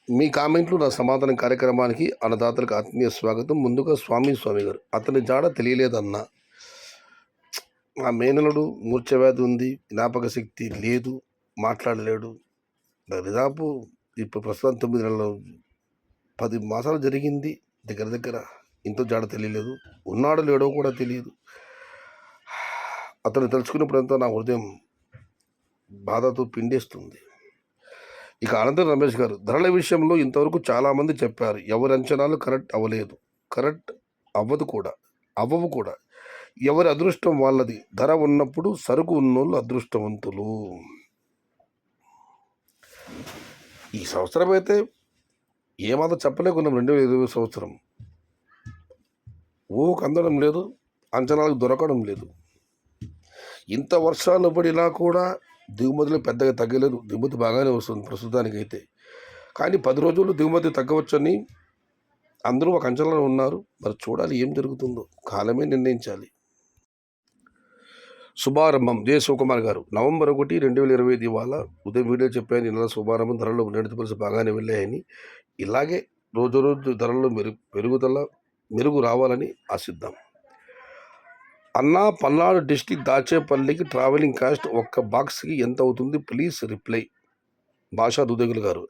మీ కామెంట్లు నా సమాధానం కార్యక్రమానికి అన్నదాతలకు ఆత్మీయ స్వాగతం. ముందుగా స్వామి గారు, అతని జాడ తెలియలేదన్నా. ఆ మేనలుడు మూర్ఛవ్యాధి ఉంది, జ్ఞాపక శక్తి లేదు, మాట్లాడలేడు. దాదాపు ఇప్పుడు ప్రస్తుతం 9 నెలలు 10 మాసాలు జరిగింది. దగ్గర దగ్గర ఇంతో జాడ తెలియలేదు. ఉన్నాడో లేడో కూడా తెలియదు. అతను తలుచుకున్నప్పుడంతా నా హృదయం బాధతో పిండేస్తుంది. ఇక అనంతరం రమేష్ గారు, ధరల విషయంలో ఇంతవరకు చాలామంది చెప్పారు. ఎవరి అంచనాలు కరెక్ట్ అవ్వలేదు, కరెక్ట్ అవ్వవు కూడా. ఎవరి అదృష్టం వాళ్ళది. ధర ఉన్నప్పుడు సరుకు ఉన్నోళ్ళు అదృష్టవంతులు. ఈ సంవత్సరం అయితే ఏమాత్రం చెప్పలేకున్నాం. 2020 సంవత్సరం అందడం లేదు, అంచనాలకు దొరకడం లేదు. ఇంత వర్షాలు పడినా కూడా దిగుమతులు పెద్దగా తగ్గలేదు. దిగుమతి బాగానే వస్తుంది ప్రస్తుతానికైతే. కానీ 10 రోజులు దిగుమతి తగ్గవచ్చని అందరూ ఒక అంచనాలో ఉన్నారు. మరి చూడాలి ఏం జరుగుతుందో, కాలమే నిర్ణయించాలి. శుభారంభం జే శివకుమార్ గారు, నవంబర్ 1, 2025 ఇవాళ ఉదయం వీడియో చెప్పాను. ఈ నెల శుభారంభం ధరలు నడిచిపరిచి బాగానే వెళ్ళాయని. ఇలాగే రోజు ధరల్లో మెరుగు రావాలని ఆశిద్దాం. అన్నా, పల్నాడు డిస్టిక్ దాచేపల్లికి ట్రావెలింగ్ కాస్ట్ ఒక్క బాక్స్కి ఎంత అవుతుంది? Please reply. భాషా దుదగులు గారు,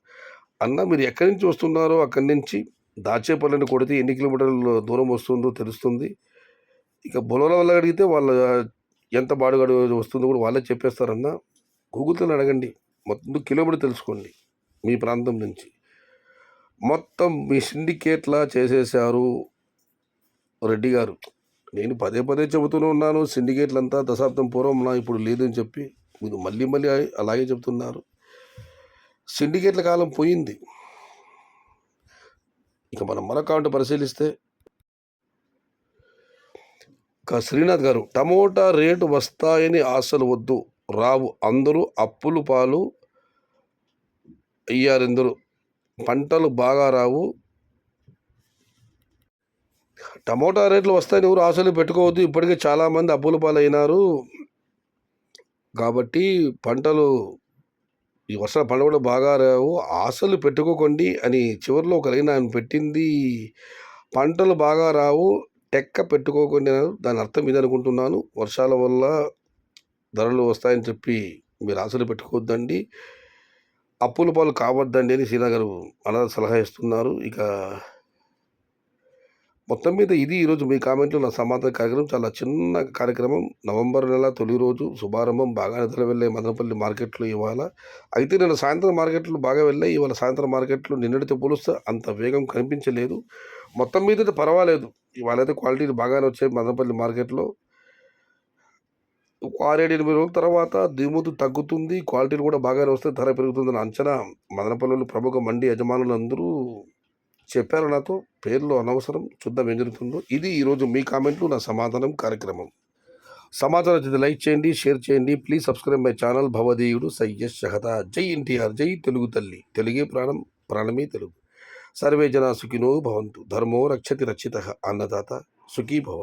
అన్న మీరు ఎక్కడి నుంచి వస్తున్నారో అక్కడి నుంచి దాచేపల్లిని కొడితే ఎన్ని కిలోమీటర్ల దూరం వస్తుందో తెలుస్తుంది. ఇక బొలల వల్ల అడిగితే వాళ్ళ ఎంత బాడుగడు వస్తుందో కూడా వాళ్ళే చెప్పేస్తారన్న. గూగుల్తో అడగండి, మొత్తం కిలోమీటర్ తెలుసుకోండి మీ ప్రాంతం నుంచి. మొత్తం మీ సిండికేట్లా చేసేశారు రెడ్డి గారు. నేను పదే చెబుతూనే ఉన్నాను, సిండికేట్లంతా దశాబ్దం పూర్వం ఇప్పుడు లేదని చెప్పి. మీరు మళ్ళీ అలాగే చెబుతున్నారు. సిండికేట్ల కాలం పోయింది. ఇక మనం మరొక పరిశీలిస్తే శ్రీనాథ్ గారు, టమోటా రేటు వస్తాయని ఆశలు వద్దు, రావు. అందరూ అప్పులు పాలు అయ్యారెందరూ. పంటలు బాగా రావు. టమోటా రేట్లు వస్తాయని ఎవరు ఆశలు పెట్టుకోవద్దు. ఇప్పటికే చాలామంది అప్పుల పాలైనారు. కాబట్టి పంటలు ఈ వర్షాల పంట కూడా బాగా రావు, ఆశలు పెట్టుకోకండి అని చివరిలో ఒక లైన్ ఆయన పెట్టింది. పంటలు బాగా రావు, టెక్క పెట్టుకోకండి అన్నారు. దాని అర్థం ఇది అనుకుంటున్నాను. వర్షాల వల్ల ధరలు వస్తాయని చెప్పి మీరు ఆశలు పెట్టుకోవద్దండి, అప్పుల పాలు కావద్దండి అని శ్రీనా గారు అన్నదాత సలహా ఇస్తున్నారు. ఇక మొత్తం మీద ఇది ఈరోజు మీ కామెంట్లో నా సమాధాన కార్యక్రమం. చాలా చిన్న కార్యక్రమం. నవంబర్ నెల తొలి రోజు శుభారంభం. బాగానే ధర వెళ్ళాయి మదనపల్లి మార్కెట్లో ఇవాళ. అయితే నేను సాయంత్రం మార్కెట్లు బాగా వెళ్ళాయి. ఇవాళ సాయంత్రం మార్కెట్లు నిన్నటితో పోలిస్తే అంత వేగం కనిపించలేదు. మొత్తం మీద అయితే పర్వాలేదు. ఇవాళైతే క్వాలిటీలు బాగానే వచ్చాయి మదనపల్లి మార్కెట్లో. 6-8 రోజుల తర్వాత దిగుమతి తగ్గుతుంది, క్వాలిటీలు కూడా బాగానే వస్తాయి, ధర పెరుగుతుందని అంచనా మదనపల్లిలో ప్రముఖ మండి యజమానులందరూ చెప్పారు నాతో. పేర్లు అనవసరం, చూద్దాం ఏం జరుగుతుందో. ఇది ఈరోజు మీ కామెంట్లు నా సమాధానం కార్యక్రమం. సమాచారం అయితే లైక్ చేయండి, షేర్ చేయండి. Please subscribe my channel. భవదీయుడు సయ్యద్ షహదా. జై ఎన్టీఆర్, జై తెలుగు తల్లి. తెలుగే ప్రాణం, ప్రాణమే తెలుగు. సర్వే జనా సుఖినో భవంతు. ధర్మో రక్షతి రక్షితః. అన్నదాత సుఖీ భవ.